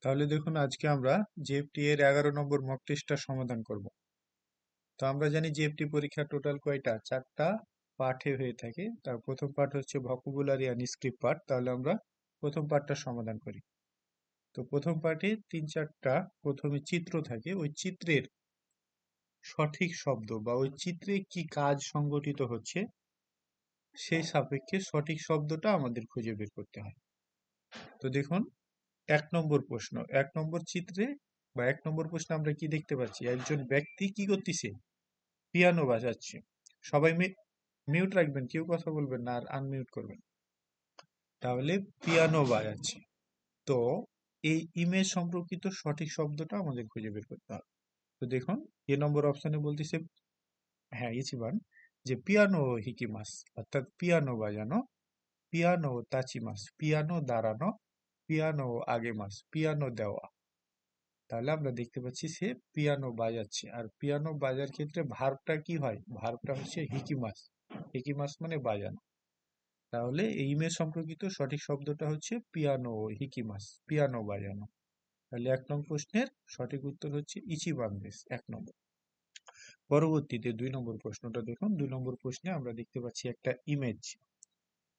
তাহলে দেখুন আজকে আমরা জিএফটি এর 11 নম্বর মক টেস্টটা সমাধান করব। তো আমরা জানি জিএফটি পরীক্ষা টোটাল কয়টা, 4টা পার্টে হয়ে থাকে। তার প্রথম পার্ট হচ্ছে ভোকাবুলারি অ্যান্ড স্ক্রিপ্ট পার্ট। তাহলে আমরা প্রথম পার্টটা সমাধান করি। তো প্রথম পার্টে 3-4টা প্রথমে চিত্র থাকে, ওই চিত্রের সঠিক শব্দ বা ওই চিত্রে কি কাজ সংগঠিত হচ্ছে সেই সাপেক্ষে সঠিক শব্দটা আমাদের খুঁজে বের করতে হয়। তো দেখুন 1 নম্বর প্রশ্ন, 1 নম্বর চিত্রে বা 1 নম্বর প্রশ্নে আমরা কি দেখতে পাচ্ছি, একজন ব্যক্তি কি করতেছে, পিয়ানো বাজাচ্ছে। সবাই মিউট রাখবেন, কেউ কথা বলবেন না আর আনমিউট করবেন। তাহলে পিয়ানো বাজাচ্ছে। তো এই ইমেজ সম্পর্কিত সঠিক শব্দটা আমাদের খুঁজে বের করতে হবে। তো দেখুন নম্বর অপশনে বলতেছে, হ্যাঁ ইচিবান, যে পিয়ানো হিকিমাস, অর্থাৎ পিয়ানো বাজানো, পিয়ানো তাচিমাস, পিয়ানো দাঁড়ানো, পিয়ানো আগেমাস, পিয়ানো দেওয়া। তাহলে আমরা দেখতে পাচ্ছি সে পিয়ানো বাজাচ্ছে। আর পিয়ানো বাজার ক্ষেত্রে ভার্বটা কি হয়, ভার্বটা হচ্ছে হিকিমাস। হিকিমাস মানে বাজানো। তাহলে এই ইমেজ সম্পর্কিত সঠিক শব্দটা হচ্ছে পিয়ানো হিকিমাস, পিয়ানো বাজানো। তাহলে 1 নম্বর প্রশ্নের সঠিক উত্তর হচ্ছে ইচিবান্দেস, 1 নম্বর। পরবর্তীতে 2 নম্বর প্রশ্নটা দেখুন। 2 নম্বর প্রশ্নে আমরা দেখতে পাচ্ছি একটা ইমেজ।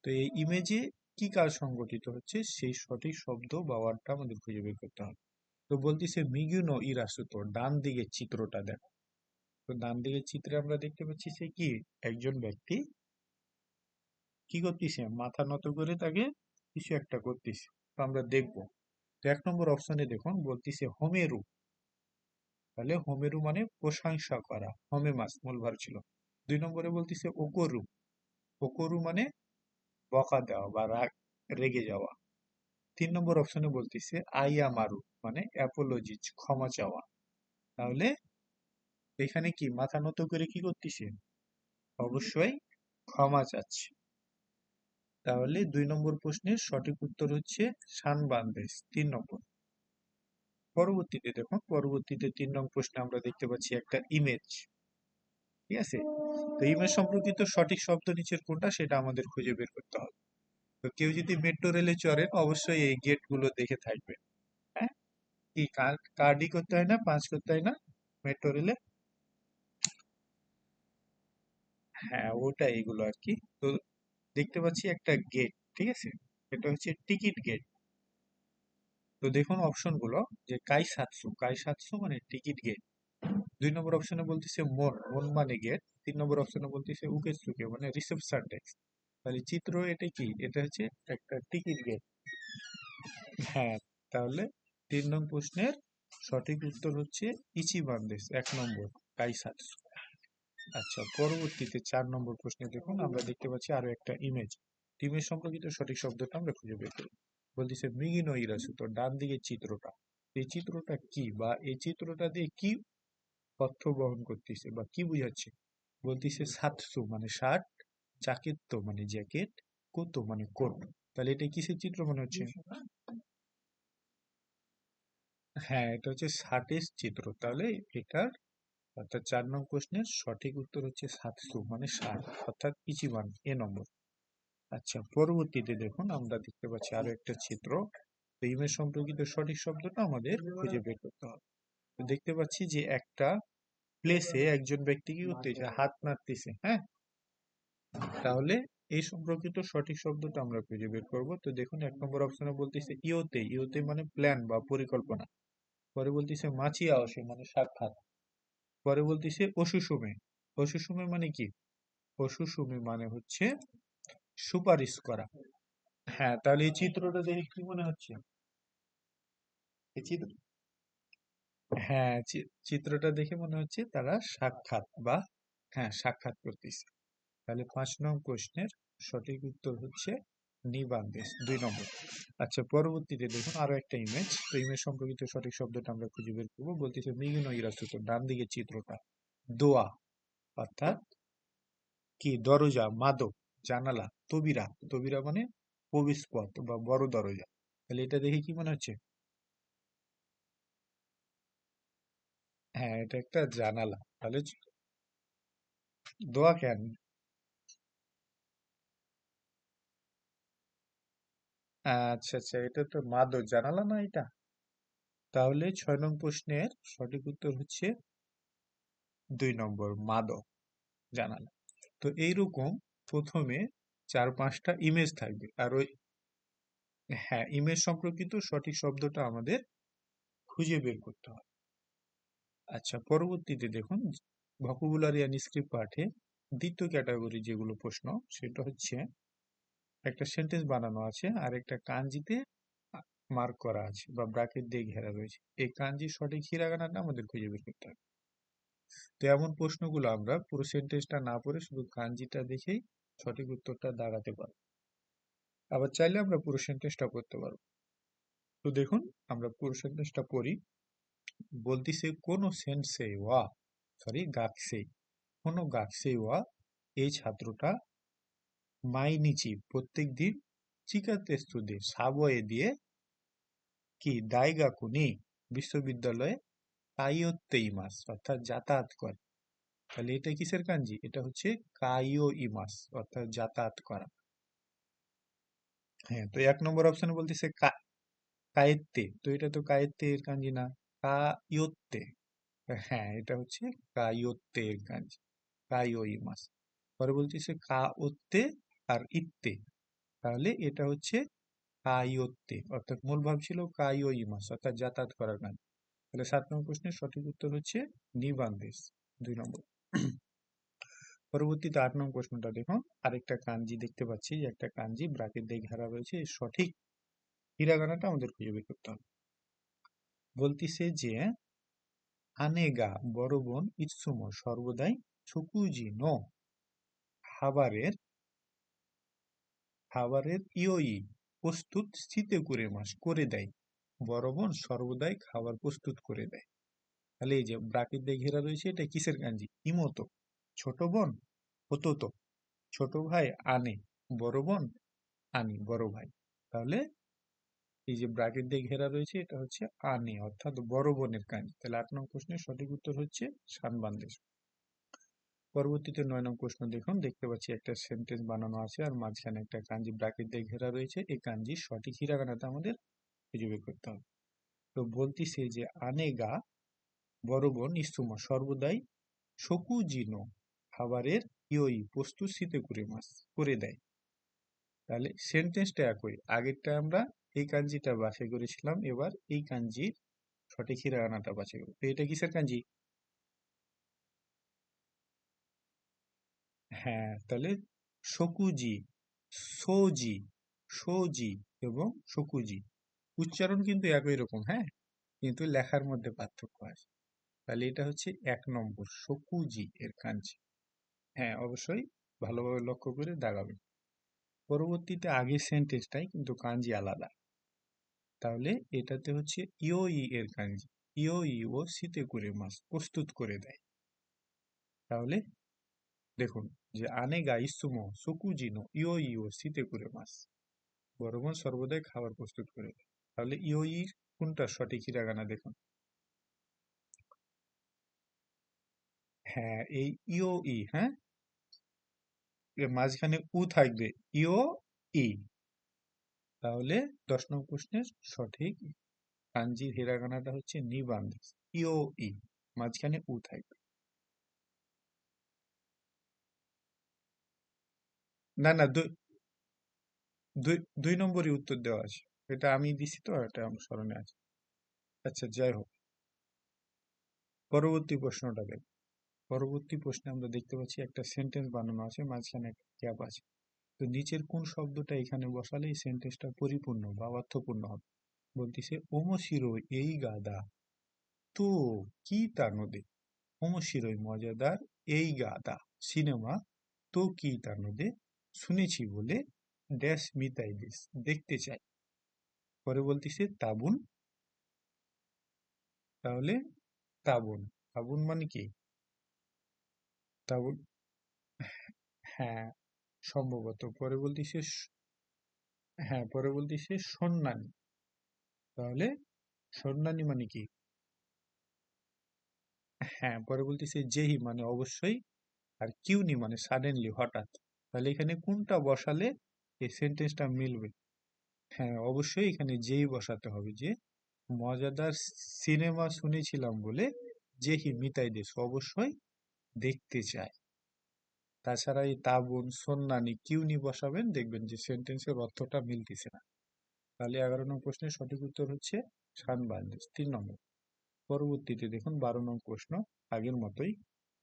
তো এই ইমেজে কি কাজ সংগঠিত হচ্ছে সেই সঠিক শব্দ বা ওয়ার্ডটা আমাদের খুঁজে বের করতে হবে। তো বলতেছে মিগুনো ইরাসুতো, ডান দিকের চিত্রটা দেখো। তো ডান দিকের চিত্রে আমরা দেখতে পাচ্ছি সে কি, একজন ব্যক্তি কি করতেছে, মাথা নত করে তাকে কিছু একটা করতেছে। তো আমরা দেখবো। তো 1 নম্বর অপশনে দেখুন বলতেছে হোমেরু। তাহলে হোমেরু মানে প্রশংসা করা, হোমে মাস মূল ভার ছিল। 2 নম্বরে বলতেছে ওকরু। ওকরু মানে বকা দেওয়া বা রাগ, রেগে যাওয়া। 3 নম্বর অপশনে বলতেছে আইয়া মারু, মানে অ্যাপোলজিজ, ক্ষমা চাওয়া। তাহলে এখানে কি মাথা নত করে কি করতেছে, অবশ্যই ক্ষমা চাচ্ছে। তাহলে 2 নম্বর প্রশ্নের সঠিক উত্তর হচ্ছে সানবান্দেস, 3 নম্বর। পরবর্তীতে দেখুন, পরবর্তীতে 3 নম্বর প্রশ্নে আমরা দেখতে পাচ্ছি একটা ইমেজ। ঠিক আছে, তো ইমেজ সম্পর্কিত সঠিক শব্দ নিচের কোনটা সেটা আমাদের খুঁজে বের করতে হবে। তো কেউ যদি মেট্রো রেলে চড়েন অবশ্যই এই গেট গুলো দেখে থাকবে। হ্যাঁ, কি কার্ডই করতে হয় না, পাঁচ করতে হয় না মেট্রো রেলে। হ্যাঁ ওটা এগুলো আর কি। তো দেখতে পাচ্ছি একটা গেট, ঠিক আছে, এটা হচ্ছে টিকিট গেট। তো দেখুন অপশন গুলো, যে কাইসাতসু, কাইসাতসু মানে টিকিট গেট। 2 নম্বর অপশনে বলতেছে মন, মন মানে গেট। 3 নম্বর অপশনে বলতেছে উকেসুকে মানে রিসেপশন ডেস্ক। তাহলে চিত্র এটা কি, এটা হচ্ছে একটা টিকিট গেট। হ্যাঁ, তাহলে 3 নং প্রশ্নের সঠিক উত্তর হচ্ছে ইচিবান্দেস, 1 নম্বর, কাইসাতসু। আচ্ছা, পরবর্তীতে 4 নম্বর প্রশ্নে দেখুন আমরা দেখতে পাচ্ছি আরো একটা ইমেজ। ইমেজ সম্পর্কিত সঠিক শব্দটা আমরা খুঁজে বের করি। বলতেছে মিগিনো ইরাসুতো, ডান দিকের চিত্রটা। এই চিত্রটা কি বা এই চিত্রটা দিয়ে কি তথ্য বহন করতেছে বা কি বুঝাচ্ছে। বলতেছে সাতসু মানে শার্ট, জাকেত্তো মানে জ্যাকেট, কোতো মানে কোট। তাহলে এটা কিসের চিত্র মনে হচ্ছে? হ্যাঁ, এটা হচ্ছে শার্টের চিত্র। তাহলে এটার অর্থাৎ 4 নং প্রশ্নের সঠিক উত্তর হচ্ছে সাতসু মানে শার্ট, অর্থাৎ ইচিবান, নম্বর। আচ্ছা, পরবর্তীতে দেখুন আমরা দেখতে পাচ্ছি আরো একটা চিত্র। তো ইমেজ সম্পর্কিত সঠিক শব্দটা আমাদের খুঁজে বের করতে হবে। তো দেখতে পাচ্ছি যে একটা প্লেসে একজন ব্যক্তি কি করতেছে, হাত নাড়তেছে। হ্যাঁ, তাহলে এই সম্পর্কিত সঠিক শব্দটা আমরা খুঁজে বের করব। তো দেখুন 1 নম্বর অপশনে বলতেছে ইওতে, ইওতে মানে প্ল্যান বা পরিকল্পনা। পরে বলতেছে মাছি আওসে মানে সাক্ষাৎ। পরে বলতেছে অসুসুমে, অসুসুমে মানে কি, অসুসুমে মানে হচ্ছে সুপারিশ করা। হ্যাঁ, তাহলে এই চিত্রটা দেখে কি মনে হচ্ছে, এই চিত্র, হ্যাঁ চিত্রটা দেখে মনে হচ্ছে তারা সাক্ষাৎ বা, হ্যাঁ সাক্ষাৎ করতেছে। তাহলে 5 নং প্রশ্নের সঠিক উত্তর হচ্ছে নিবান্দেশ, 2 নম্বর। আচ্ছা, পরবর্তীতে দেখুন আরো একটা ইমেজ। তো ইমেজ সম্পর্কিত সঠিক শব্দটা আমরা খুঁজে বের করবো। বলতেছে মিগুনো ইরাসুতো, ডান দিকের চিত্রটা। দোয়া অর্থাৎ কি, দরজা, মাদক, জানালা, তবিরা, তবিরা মানে প্রবেশ পথ বা বড় দরজা। তাহলে এটা দেখে কি মনে হচ্ছে? হ্যাঁ, এটা একটা জানালা। তাহলে দোয়া কেন? আচ্ছা আচ্ছা, এটা তো মাদক, জানালা না এটা। তাহলে 6 নং প্রশ্নের সঠিক উত্তর হচ্ছে 2 নম্বর, মাদক। জানালাম। তো এইরকম প্রথমে 4-5টা ইমেজ থাকবে, আর ওই, হ্যাঁ, ইমেজ সম্পর্কিত সঠিক শব্দটা আমাদের খুঁজে বের করতে হবে। আচ্ছা, পরবর্তীতে দেখুন, ভোকাবুলারি অ্যান্ড স্ক্রিপ্ট পাঠে দ্বিতীয় ক্যাটাগরি যেগুলো প্রশ্ন, সেটা হচ্ছে একটা সেন্টেন্স বানানো আছে আর একটা কাঞ্জিতে মার্ক করা আছে বা ব্র্যাকেট দিয়ে ঘেরা রয়েছে। এই কাঞ্জির সঠিক হিরাগানাটা আমাদের খুঁজে বের করতে হবে। তো এমন প্রশ্নগুলো আমরা পুরো সেন্টেন্সটা না পড়ে শুধু কাঞ্জিটা দেখেই সঠিক উত্তরটা দাঁড়াতে পারবো। আবার চাইলে আমরা পুরো সেন্টেন্সটা পড়তে পারবো। তো দেখুন, আমরা পুরো সেন্টেন্সটা পড়ি। বলতিছে কোনো সেন্সে ওয়া, সরি গাকসে, কোনো গাকসে ওয়া, এই ছাত্রটা মাইনিচি প্রত্যেক দিন চিকাতে স্তুদে সাবয়ে দিয়ে কি দাইগাকুনি বিশ্ববিদ্যালয়ে কাইয়োত্তে ইমাস, অর্থাৎ যাতায়াত করে। তাহলে এটা কিসের কাঞ্জি? এটা হচ্ছে কাইও ইমাস, অর্থাৎ যাতায়াত করা। হ্যাঁ, তো 1 নম্বর অপশনে বলতেছে কায়েত্তে, তো এটা তো কায়েত্তে এর কাঞ্জি না, কাইয়োত্তে। হ্যাঁ, এটা হচ্ছে কাইয়োত্তে এর কাঞ্জি, কাইও ইমাস। পরে বলতেছে কাওত্তে আর ইত্তে, তাহলে এটা হচ্ছে কাইয়োত্তে, অর্থাৎ মূল ভাব ছিল কাইও ইমাস, অর্থাৎ যাতায়াত করার কাজ। তাহলে 7 নম্বর প্রশ্নের সঠিক উত্তর হচ্ছে নিবান্দেশ, 2 নম্বর। পরবর্তীতে 8 নম্বর প্রশ্নটা দেখুন, আরেকটা কাঞ্জি দেখতে পাচ্ছি যে একটা কাঞ্জি ব্রাকেট দিয়ে ঘেরা রয়েছে, এর সঠিক হিরাগানাটা আমাদের খুঁজে বের করতে হবে। বলতিছে যে আনেগা বড় বোন ইৎসুমো সর্বদাই সুকুজি নো খাবারের খাবারের ইয়োই প্রস্তুত স্থিতে করে মাস করে দেয়। বড় বোন সর্বদাই খাবার প্রস্তুত করে দেয়। তাহলে এই যে ব্রাকেট দিয়ে ঘেরা রয়েছে, এটা কিসের কাঞ্জি? ইমোতো, ছোট বোন। হতো, ছোট ভাই আনে, বড় বোন আনি, বড় ভাই। তাহলে এই যে ব্রাকেট দিয়ে ঘেরা রয়েছে, এটা হচ্ছে আনে, অর্থাৎ বড় বোনের কাঞ্জি। তাহলে 8 নম্বর প্রশ্নের সঠিক উত্তর হচ্ছে সানবান্দেশ। পরবর্তীতে 9 নম্বর প্রশ্ন দেখুন, দেখতে পাচ্ছি একটা সেন্টেন্স বানানো আছে আর মাঝখানে একটা কাঞ্জি ব্রাকেট দিয়ে ঘেরা রয়েছে। এই কাঞ্জির সঠিক হিরাগানাটা আমাদের খুঁজে বের করতে হবে। তো বলতিছে যে আনেগা বড় বোন ইস্তুমা সর্বদাই শকুজিনো খাবারের ইয়োই প্রস্তুত শীতে করে মাস করে দেয়। তাহলে সেন্টেন্সটা একই, আগেরটা আমরা এই কাঞ্জিটা বাছাই করেছিলাম, এবার এই কাঞ্জির সঠিক হিরাগানাটা বাছাই করবো। তো এটা কিসের কাঞ্জি? হ্যাঁ, তাহলে শকুজি, সোজি, সোজি এবং শকুজি উচ্চারণ কিন্তু একই রকম, হ্যাঁ, কিন্তু লেখার মধ্যে পার্থক্য আছে। তাহলে এটা হচ্ছে 1 নম্বর, শকুজি এর কাঞ্জি। হ্যাঁ, অবশ্যই ভালোভাবে লক্ষ্য করে দাগাবেন। পরবর্তীতে আগের সেন্টেন্সটাই কিন্তু কাঞ্জি আলাদা। তাহলে এটাতে হচ্ছে ইয়োই এর কাঞ্জি, ইয়োই ও শীতে করে মাছ প্রস্তুত করে দেয়। তাহলে দেখুন যে আনেগা ইসুমো সুকুজিনো ইয়োই ও শীতে করে মাছ, বরং সর্বদাই খাবার প্রস্তুত করে দেয়। তাহলে ইয়োই কোনটা সঠিক হিরাগানা দেখুন। হ্যাঁ, এই ইও ই, হ্যাঁ, এর মাঝখানে উ থাকবে, ইও ই। তাহলে 10 নম্বর প্রশ্নের সঠিক কাঞ্জির হিরাগানাটা হচ্ছে নিবান্ধ, ইও ই, মাঝখানে উ থাকবে। না না, দুই দুই 2 নম্বরই উত্তর দেওয়া আছে, এটা আমি দিছি তো, এটা আমার স্মরণে আছে। আচ্ছা, যাই হোক, পরবর্তী প্রশ্নটা দেখ। পরবর্তী প্রশ্নে আমরা দেখতে পাচ্ছি একটা সেন্টেন্স বানানো আছে, মাঝখানে একটা গ্যাপ আছে। তো নিচের কোন শব্দটা এখানে বসালে এই সেন্টেন্সটা পরিপূর্ণ বা অর্থপূর্ণ হবে? বলতেছে ওমোশিরো এই গাদা তো কি তা নদে, ওমোশিরোই মজাদার এই গাদা সিনেমা তো কি তা নদে শুনেছি বলে ড্যাশ মিতাই দেশ দেখতে চাই। পরে বলতেছে তাবুন, তাহলে তাবুন, তাবুন মানে কি? তাবুন, হ্যাঁ, সম্ভবত। পরে বলতেছে হ্যাঁ, পরে বলতেছে সন্ন্যানী, তাহলে সন্ন্যানী মানে কি? হ্যাঁ, পরে বলতেছে যেহি মানে অবশ্যই, আর কিউনি মানে সাডেনলি, হঠাৎ। তাহলে এখানে কোনটা বসালে এই সেন্টেন্সটা মিলবে? হ্যাঁ, অবশ্যই এখানে যেই বসাতে হবে, যে মজাদার সিনেমা শুনেছিলাম বলে যেহি মিতাই দেশ অবশ্যই দেখতে চায়। তাছাড়া এই তাবুন সন্নানি কিউনি বসাবেন, দেখবেন যে সেন্টেন্সের অর্থটা মিলতেছে না। তাহলে 11 নং প্রশ্নের সঠিক উত্তর হচ্ছে সানবান্দেশ। 3 নম্বর। পরবর্তীতে দেখুন 12 নং প্রশ্ন, আগের মতোই।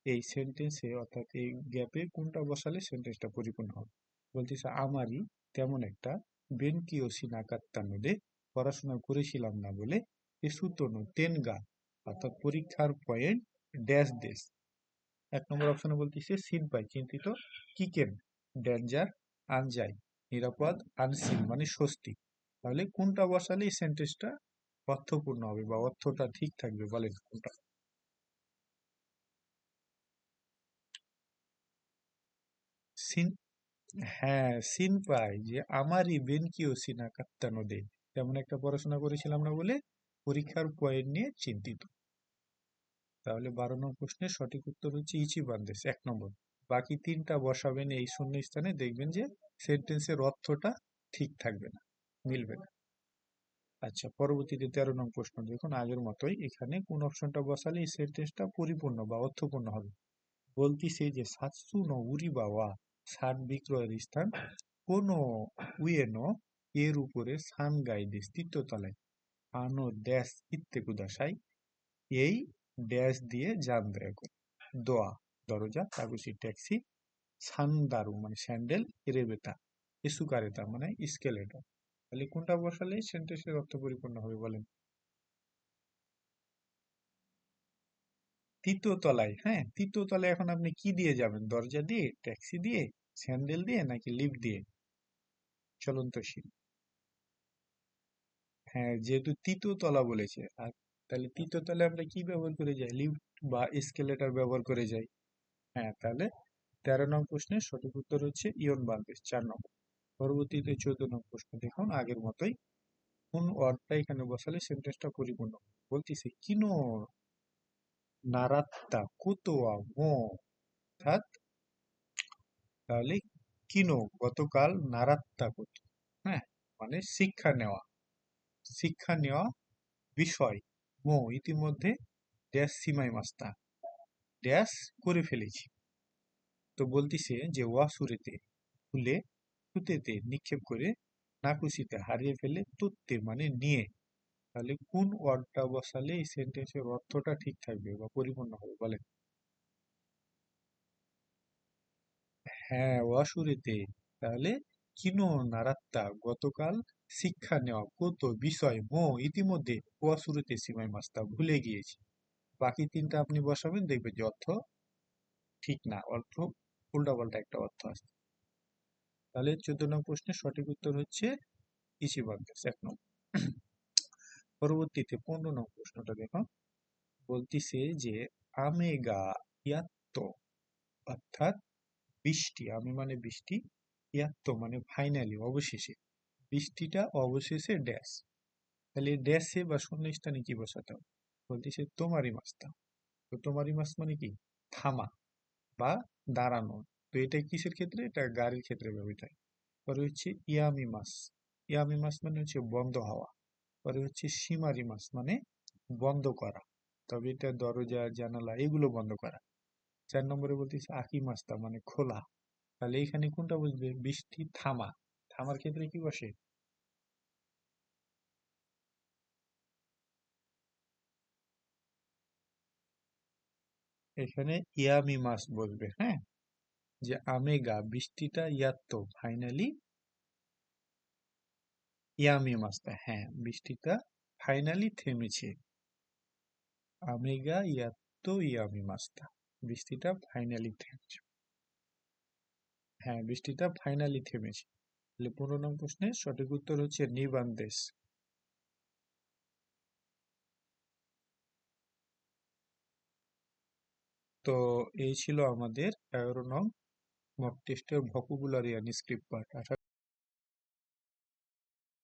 এই সেন্টেন্সে অর্থাৎ এই গ্যাপে কোনটা বসালে সেন্টেন্সটা পরিপূর্ণ হবে? বলতেছে আমারই তেমন একটা বেনকিওসি নাকাত্তানোদে পড়াশোনা করেছিলাম না বলে এসুতোনো তেনগা, অর্থাৎ পরীক্ষার পয়েন্ট ড্যাশ দেশ। 1 নম্বর অপশনে বলতেছে সিনপাই চিন্তিত, কিকেন ডেঞ্জার, আনজাই নিরাপদ, আনসিন মানে স্বস্তি। তাহলে কোনটা বসালে এই সেন্টেন্সটা অর্থপূর্ণ হবে বা অর্থটা ঠিক থাকবে, বলেন কোনটা? সিন, হ্যাঁ সিনপাই, যে আমারই বেনকিও সিনা কাত্তানো দে, তেমন একটা পড়াশোনা করেছিলাম না বলে পরীক্ষার পয়েন্ট নিয়ে চিন্তিত। তাহলে 12 নং প্রশ্নের সঠিক উত্তর হচ্ছে ইচিবান্দেশ 1 নম্বর। বাকি তিনটা বসাবেন এই শূন্য স্থানে, দেখবেন যে সেন্টেন্সের অর্থটা ঠিক থাকবে না, মিলবে না। আচ্ছা, পরবর্তীতে 13 নং প্রশ্ন দেখুন, আগের মতোই। এখানে কোন অপশনটা বসালে এই সেন্টেন্সটা পরিপূর্ণ বা অর্থপূর্ণ হবে? বলতিছে যে সাতসুনো উরিবাওয়া, সান বিক্রয়ের স্থান কোন উয়েনো এর উপরে সানগাই দেশ তৃতীয়তলায় আনো ড্যাশ ইত্তে কুদাসাই, এই ড্যাশ দিয়ে যান দয়া করে। দোয়া দরজা, তাগুসি ট্যাক্সি, সান্দারু মানে স্যান্ডেল, এরেবেতা এসুকারেতা মানে স্কেলেটর। তাহলে কোনটা বসালে সেন্টেন্সের অর্থ পরিপূর্ণ হবে, বলেন? তৃতীয় তলায়, হ্যাঁ তৃতীয় তলায় এখন আপনি কি দিয়ে যাবেন? দরজা দিয়ে, ট্যাক্সি দিয়ে, স্যান্ডেল দিয়ে, নাকি লিফট দিয়ে? চলন্ত সিঁড়ি। হ্যাঁ, যেহেতু তৃতীয় তলা বলেছে, আর তাহলে তৃতীয় তলায় আমরা কি ব্যবহার করে যাই? লিফট বা এসকেলেটর ব্যবহার করে যাই। হ্যাঁ, তাহলে 13 নং প্রশ্নের সঠিক উত্তর হচ্ছে ইয়ন বান্দেশ 4 নম্বর। পরবর্তীতে 14 নং প্রশ্ন দেখুন, আগের মতোই। কোন ওয়ার্ডটা এখানে বসালে সেন্টেন্সটা পরিপূর্ণ হবে? বলতেছে কিনো নারাত্তা কুতোয়া মো, অর্থাৎ তাহলে কিনো গতকাল, নারাত্তা কত, হ্যাঁ মানে শিক্ষা নেওয়া, শিক্ষা নেওয়া বিষয়, মো ইতিমধ্যে ড্যাশ সিমাই মাস্তা ড্যাশ করে ফেলেছি। তো বলতিছে যে ওয়াসুরেতে খুলে, খুঁতেতে নিক্ষেপ করে, নাকুশিতে হারিয়ে ফেলে, তুত্তে মানে নিয়ে। তাহলে কোন ওয়ার্ডটা বসালে এই সেন্টেন্সের অর্থটা ঠিক থাকবে বা পরিপূর্ণ হবে, বলেন? হ্যাঁ, ওয়াসুরেতে। তাহলে কিনো নারাত্তা গতকাল, শিক্ষা নেওয়া কত বিষয়, মো ইতিমধ্যে, ওয়াসুরেতে সীমাই মাস্তা ভুলে গিয়েছি। বাকি তিনটা আপনি বসাবেন, দেখবেন যে অর্থ ঠিক না, অর্থ উল্টাপাল্টা একটা অর্থ আসছে। তাহলে 14 নং প্রশ্নের সঠিক উত্তর হচ্ছে ইচিবান্দেশ 1 নম্বর। পরবর্তীতে 15 নং প্রশ্নটা দেখুন, বলতিছে যে আমেগা ইয়াত্তো, অর্থাৎ বৃষ্টি, আমি মানে বৃষ্টি, ইয়াত্তো মানে ফাইনালি অবশেষে, বৃষ্টিটা অবশেষে ড্যাশ। তাহলে ড্যাশে বা শূন্যস্থানে কি বসাতে হবে? বলতেছে তোমারই মাস্তা। তো তোমারই মাস মানে কি? থামা বা দাঁড়ানো। তো এটা কিসের ক্ষেত্রে? এটা গাড়ির ক্ষেত্রে ব্যবহৃত হয়। পরে হচ্ছে ইয়ামি মাস, ইয়ামি মাস মানে হচ্ছে বন্ধ হওয়া। পরে হচ্ছে সীমারি মাস মানে বন্ধ করা, তবে এটা দরজা জানালা এগুলো বন্ধ করা। 4 নম্বরে বলতেছে আকি মাস্তা মানে খোলা। তাহলে এখানে কোনটা বুঝবে? বৃষ্টি থামা, থামার ক্ষেত্রে কি বসে? এখানে ইয়ামি মাস বসবে, হ্যাঁ। যে আমেগা বৃষ্টিটা, ইয়াত্তো ফাইনালি, ইয়ামি মাস্তা হ্যাঁ বৃষ্টিটা ফাইনালি থেমেছে। আমেগা ইয়াত্তো ইয়ামি মাস্তা, বৃষ্টিটা ফাইনালি থেমেছে। হ্যাঁ, বৃষ্টিটা ফাইনালি থেমেছে। তাহলে 15 নং প্রশ্নের সঠিক উত্তর হচ্ছে নিবান্দেশ। তো এই ছিল আমাদের 11 নং মক টেস্টের ভোকাবুলারি অ্যান্ড স্ক্রিপ্ট পার্ট।